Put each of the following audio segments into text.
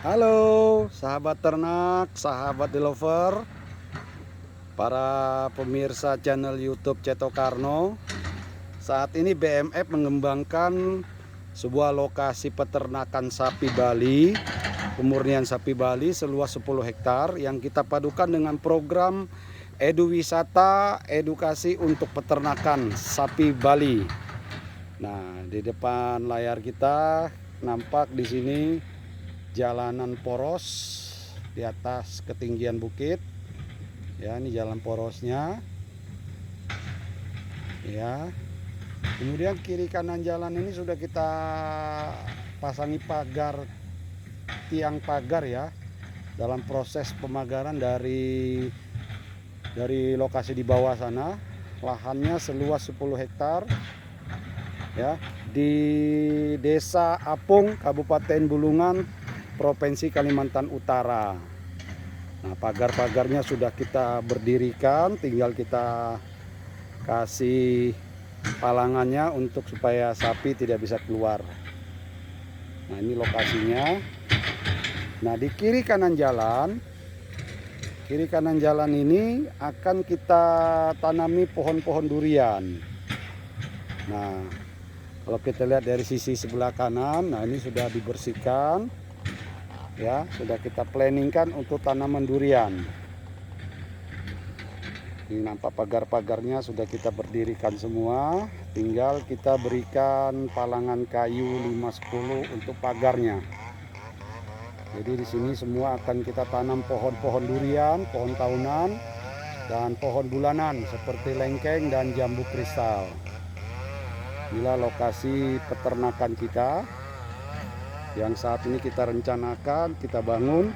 Halo sahabat ternak, sahabat delover, para pemirsa channel YouTube Ceto Karno. Saat ini BMF mengembangkan sebuah lokasi peternakan sapi Bali, pemurnian sapi Bali seluas 10 hektar yang kita padukan dengan program edu wisata, edukasi untuk peternakan sapi Bali. Nah, di depan layar kita nampak di sini jalanan poros di atas ketinggian bukit. Ya, ini jalan porosnya. Ya. Kemudian kiri kanan jalan ini sudah kita pasangi pagar, tiang pagar ya. Dalam proses pemagaran dari lokasi di bawah sana, lahannya seluas 10 hektar. Ya, di Desa Apung, Kabupaten Bulungan, Provinsi Kalimantan Utara. Nah, pagar-pagarnya sudah kita berdirikan, tinggal kita kasih palangannya untuk supaya sapi tidak bisa keluar. Nah, ini lokasinya. Nah, di kiri kanan jalan ini akan kita tanami pohon-pohon durian. Nah, kalau kita lihat dari sisi sebelah kanan, nah ini sudah dibersihkan. Ya, sudah kita planningkan untuk tanaman durian. Ini nampak pagar-pagarnya sudah kita berdirikan semua, tinggal kita berikan palangan kayu 5-10 untuk pagarnya. Jadi di sini semua akan kita tanam pohon-pohon durian, pohon tahunan, dan pohon bulanan seperti lengkeng dan jambu kristal. Inilah lokasi peternakan kita yang saat ini kita rencanakan, kita bangun.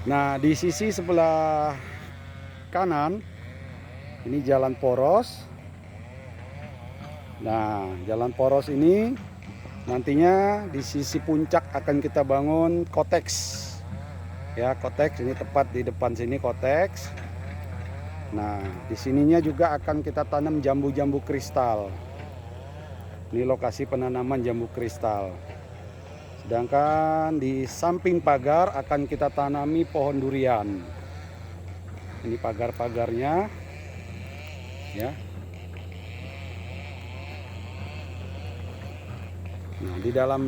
Nah, di sisi sebelah kanan ini jalan poros. Nah, jalan poros ini nantinya di sisi puncak akan kita bangun koteks. Ya, koteks ini tepat di depan sini koteks. Nah, di sininya juga akan kita tanam jambu-jambu kristal. Ini lokasi penanaman jambu kristal. Sedangkan di samping pagar akan kita tanami pohon durian. Ini pagar-pagarnya. Ya. Nah, di dalam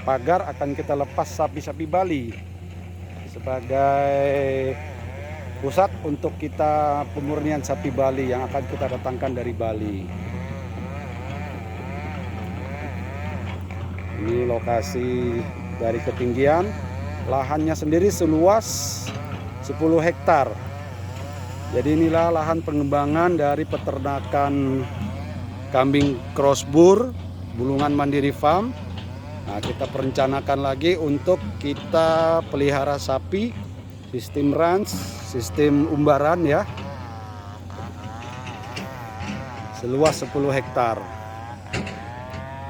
pagar akan kita lepas sapi-sapi Bali sebagai pusat untuk kita pemurnian sapi Bali yang akan kita datangkan dari Bali. Ini lokasi dari ketinggian, lahannya sendiri seluas 10 hektar. Jadi inilah lahan pengembangan dari peternakan kambing crossbur Bulungan Mandiri Farm. Nah, kita perencanakan lagi untuk kita pelihara sapi sistem ranch, sistem umbaran ya. Seluas 10 hektar.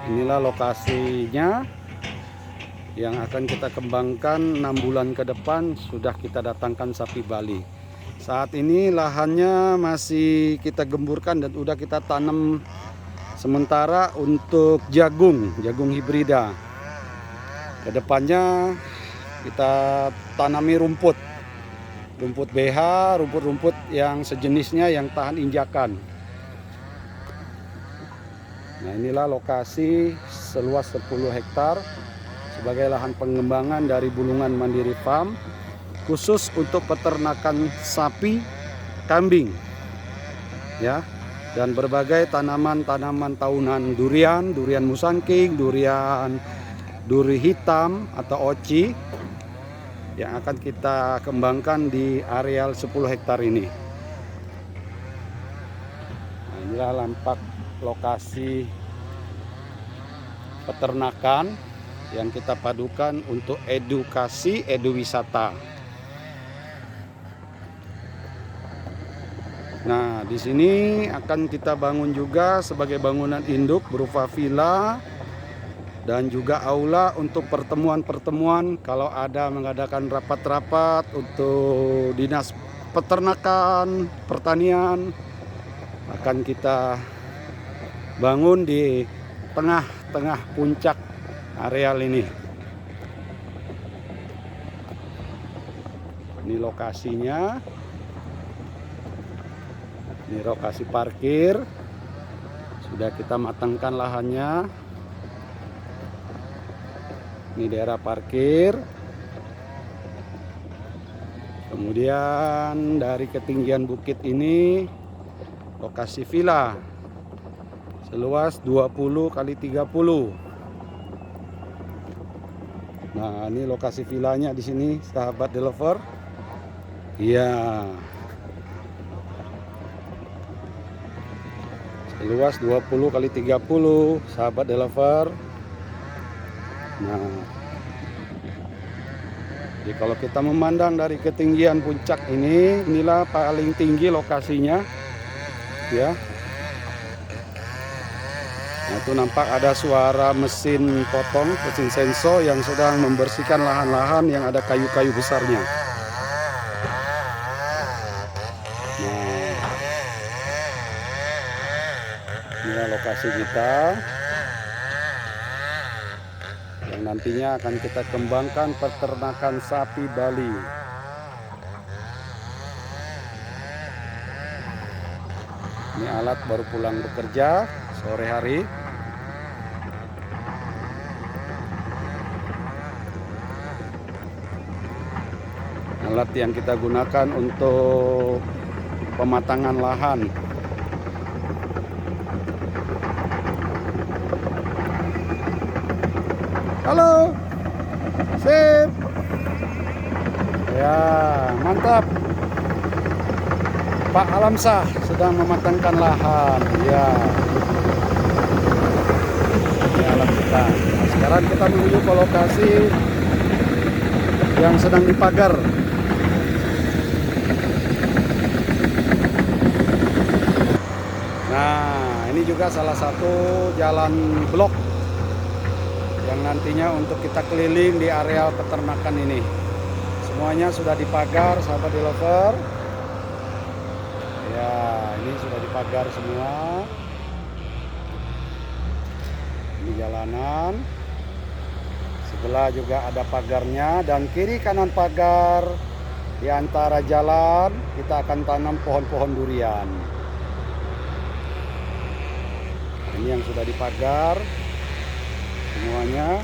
Inilah lokasinya yang akan kita kembangkan 6 bulan ke depan, sudah kita datangkan sapi Bali. Saat ini lahannya masih kita gemburkan dan udah kita tanam sementara untuk jagung hibrida. Kedepannya kita tanami rumput BH, rumput-rumput yang sejenisnya yang tahan injakan. Nah, inilah lokasi seluas 10 hektar sebagai lahan pengembangan dari Bulungan Mandiri Farm khusus untuk peternakan sapi, kambing. Ya, dan berbagai tanaman-tanaman tahunan durian musangking, duri hitam atau oci yang akan kita kembangkan di areal 10 hektar ini. Nah, inilah lampak lokasi peternakan yang kita padukan untuk edukasi, edu wisata. Nah, di sini akan kita bangun juga sebagai bangunan induk berupa villa dan juga aula untuk pertemuan-pertemuan kalau ada mengadakan rapat-rapat untuk dinas peternakan, pertanian, akan kita bangun di tengah-tengah puncak areal ini. Ini lokasinya. Ini lokasi parkir. Sudah kita matangkan lahannya. Ini daerah parkir. Kemudian dari ketinggian bukit ini lokasi villa seluas 20 kali 30. Nah, ini lokasi villanya di sini, sahabat developer. Iya. Seluas 20 kali 30, sahabat developer. Nah, jadi kalau kita memandang dari ketinggian puncak ini, inilah paling tinggi lokasinya, ya. Nah, itu nampak ada suara mesin potong, mesin senso yang sedang membersihkan lahan-lahan yang ada kayu-kayu besarnya. Nah, inilah lokasi kita yang nantinya akan kita kembangkan peternakan sapi Bali. Ini alat baru pulang bekerja sore hari. Alat yang kita gunakan untuk pematangan lahan. Halo, sip. Ya, mantap. Pak Alamsah sedang mematangkan lahan. Ya, ini alat kita. Nah, sekarang kita menuju ke lokasi yang sedang dipagar. Nah, ini juga salah satu jalan blok yang nantinya untuk kita keliling di areal peternakan ini. Semuanya sudah dipagar, sahabat developer. Ya, ini sudah dipagar semua. Ini jalanan. Sebelah juga ada pagarnya, dan kiri kanan pagar di antara jalan kita akan tanam pohon-pohon durian. Ini yang sudah dipagar semuanya.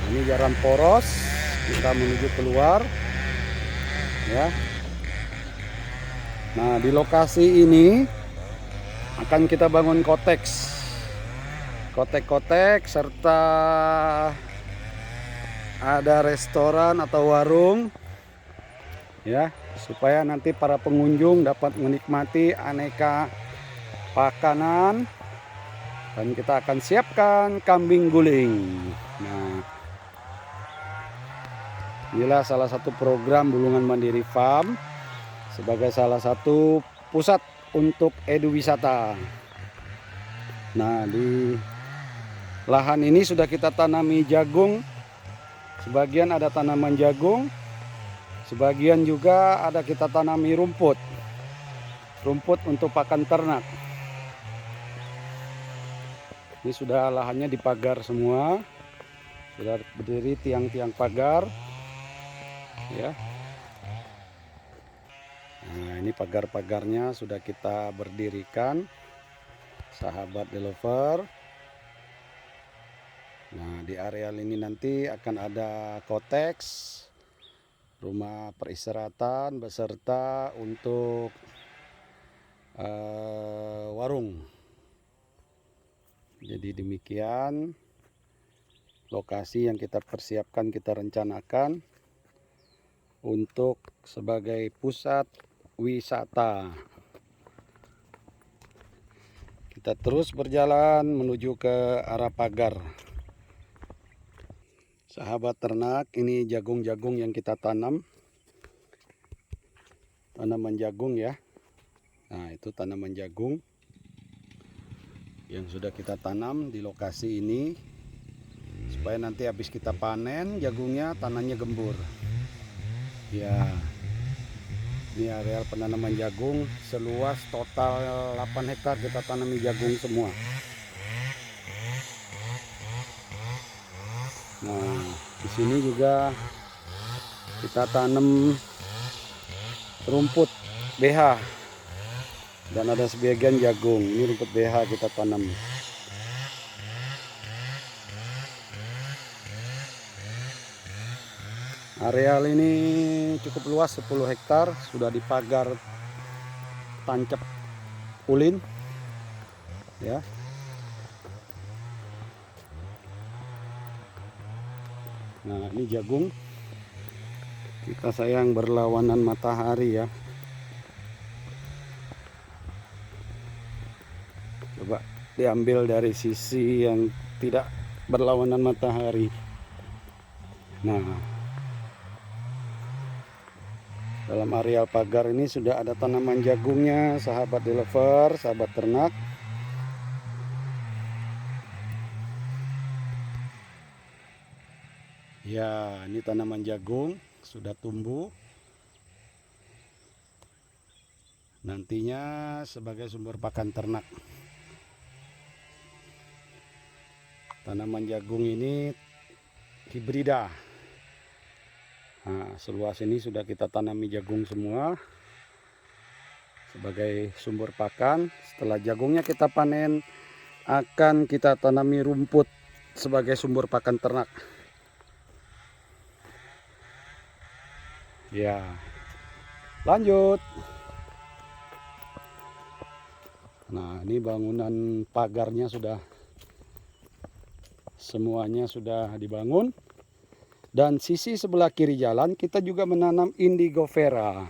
Ini jalan poros, kita menuju keluar, ya. Nah, di lokasi ini akan kita bangun koteks, kotek-kotek, serta ada restoran atau warung, ya, supaya nanti para pengunjung dapat menikmati aneka makanan. Dan kita akan siapkan kambing guling. Nah, inilah salah satu program Bulungan Mandiri Farm sebagai salah satu pusat untuk eduwisata. Nah, di lahan ini sudah kita tanami jagung. Sebagian ada tanaman jagung, sebagian juga ada kita tanami rumput. Rumput untuk pakan ternak. Ini sudah lahannya dipagar semua, sudah berdiri tiang-tiang pagar, ya. Nah, ini pagar-pagarnya sudah kita berdirikan, sahabat developer. Nah, di areal ini nanti akan ada koteks, rumah peristirahatan beserta untuk warung. Jadi demikian lokasi yang kita persiapkan, kita rencanakan untuk sebagai pusat wisata. Kita terus berjalan menuju ke arah pagar. Sahabat ternak, ini jagung-jagung yang kita tanam. Tanaman jagung, ya. Nah, itu tanaman jagung yang sudah kita tanam di lokasi ini, supaya nanti habis kita panen jagungnya tanahnya gembur. Ya, ini areal penanaman jagung seluas total 8 hektar kita tanami jagung semua. Nah, di sini juga kita tanam rumput BH dan ada sebagian jagung. Ini rumput BH kita tanam. Areal ini cukup luas, 10 hektar, sudah dipagar tancap ulin ya. Nah, ini jagung kita sayang berlawanan matahari ya. Coba diambil dari sisi yang tidak berlawanan matahari. Nah, dalam areal pagar ini sudah ada tanaman jagungnya, sahabat developer, sahabat ternak. Ya, ini tanaman jagung sudah tumbuh. Nantinya sebagai sumber pakan ternak. Tanaman jagung ini hibrida. Nah, seluas ini sudah kita tanami jagung semua sebagai sumber pakan. Setelah jagungnya kita panen, akan kita tanami rumput sebagai sumber pakan ternak. Ya, lanjut. Nah, ini bangunan pagarnya sudah semuanya sudah dibangun. Dan sisi sebelah kiri jalan kita juga menanam indigo vera.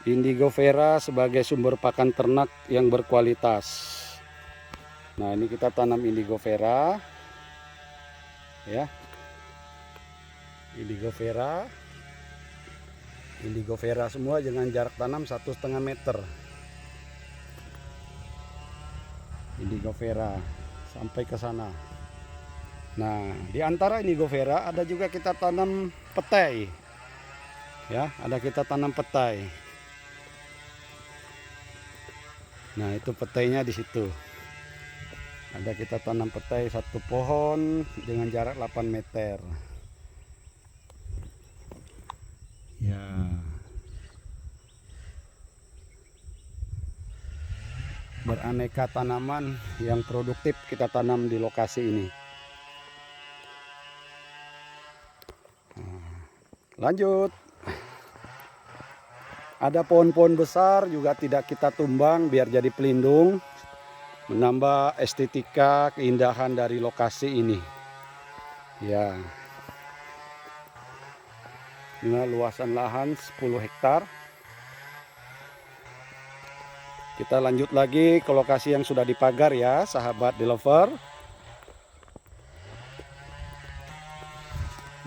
Indigo vera sebagai sumber pakan ternak yang berkualitas. Nah, ini kita tanam indigo vera ya. Indigo vera semua dengan jarak tanam 1,5 meter. Indigo vera sampai ke sana. Nah, di antara indigo vera ada juga kita tanam petai. Ya, ada kita tanam petai. Nah, itu petainya di situ. Ada kita tanam petai satu pohon dengan jarak 8 meter. Ya. Beraneka tanaman yang produktif kita tanam di lokasi ini. Nah, lanjut. Ada pohon-pohon besar juga tidak kita tumbang biar jadi pelindung, menambah estetika keindahan dari lokasi ini. Ya. Ini luasan lahan 10 hektar. Kita lanjut lagi ke lokasi yang sudah dipagar ya, sahabat developer.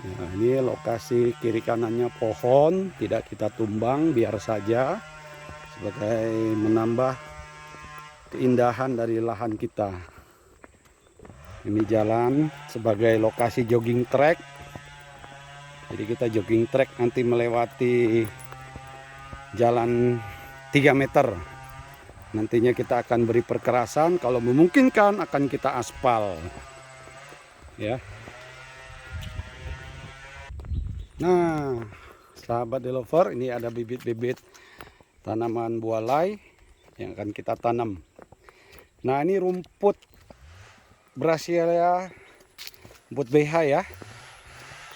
Nah, ini lokasi kiri kanannya pohon, tidak kita tumbang, biar saja sebagai menambah keindahan dari lahan kita. Ini jalan sebagai lokasi jogging track. Jadi kita jogging track nanti melewati jalan 3 meter. Nantinya kita akan beri perkerasan, kalau memungkinkan akan kita aspal. Ya. Nah, sahabat developer, ini ada bibit-bibit tanaman bualai yang akan kita tanam. Nah, ini rumput Brassilia, rumput BH ya.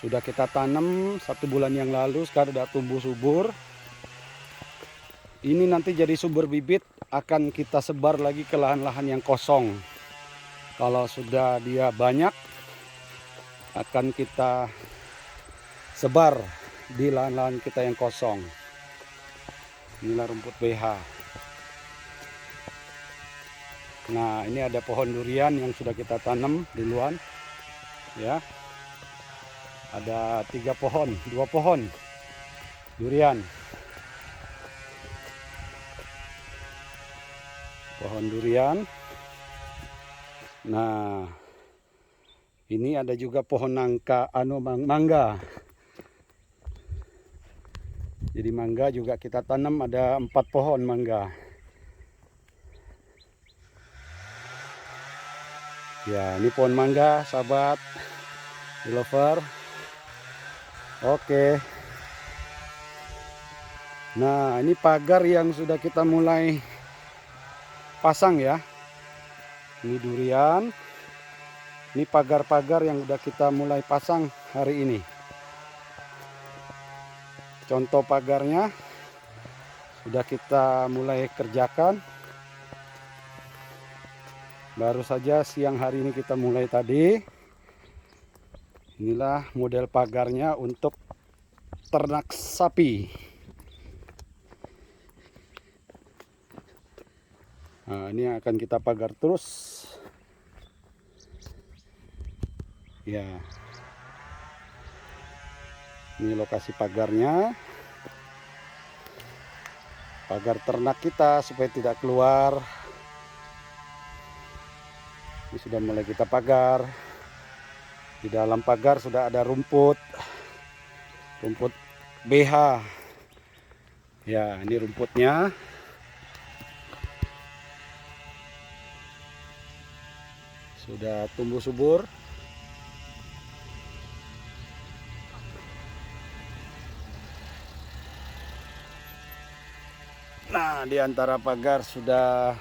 Sudah kita tanam 1 bulan yang lalu, sekarang sudah tumbuh subur. Ini nanti jadi sumber bibit, akan kita sebar lagi ke lahan-lahan yang kosong. Kalau sudah dia banyak, akan kita sebar di lahan-lahan kita yang kosong. Inilah rumput BH. Nah, ini ada pohon durian yang sudah kita tanam duluan ya. Ada 3 pohon, 2 pohon durian. Pohon durian. Nah, ini ada juga pohon nangka, mangga. Jadi mangga juga kita tanam, ada 4 pohon mangga. Ya, ini pohon mangga, sahabat. lover. Oke. Nah, ini pagar yang sudah kita mulai pasang ya. Ini durian. Ini pagar-pagar yang sudah kita mulai pasang hari ini. Contoh pagarnya sudah kita mulai kerjakan. Baru saja siang hari ini kita mulai tadi. Inilah model pagarnya untuk ternak sapi. Nah, ini akan kita pagar terus. Ya. Ini lokasi pagarnya. Pagar ternak kita supaya tidak keluar. Ini sudah mulai kita pagar. Di dalam pagar sudah ada rumput BH. Ya, ini rumputnya. Sudah tumbuh subur. Nah, di antara pagar sudah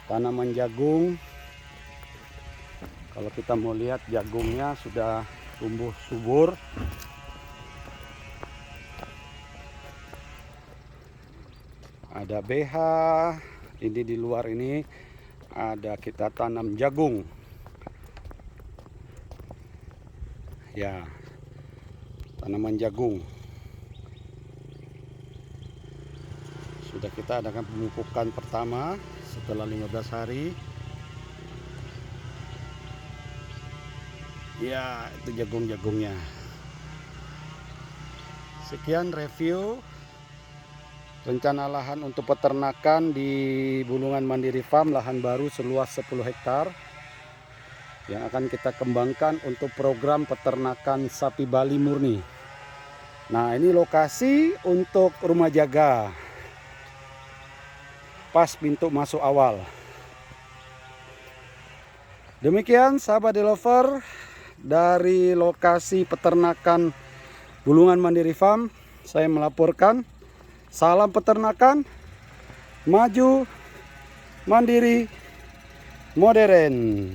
tanaman jagung. Kalau kita mau lihat jagungnya sudah tumbuh subur. Ada BH. Ini di luar ini ada kita tanam jagung. Ya, tanaman jagung. Sudah kita adakan pemupukan pertama setelah 15 hari. Ya, itu jagung-jagungnya. Sekian review rencana lahan untuk peternakan di Bulungan Mandiri Farm, lahan baru seluas 10 hektar yang akan kita kembangkan untuk program peternakan sapi Bali murni. Nah, ini lokasi untuk rumah jaga. Pas pintu masuk awal. Demikian sahabat developer dari lokasi peternakan Bulungan Mandiri Farm, saya melaporkan. Salam peternakan maju, mandiri, modern.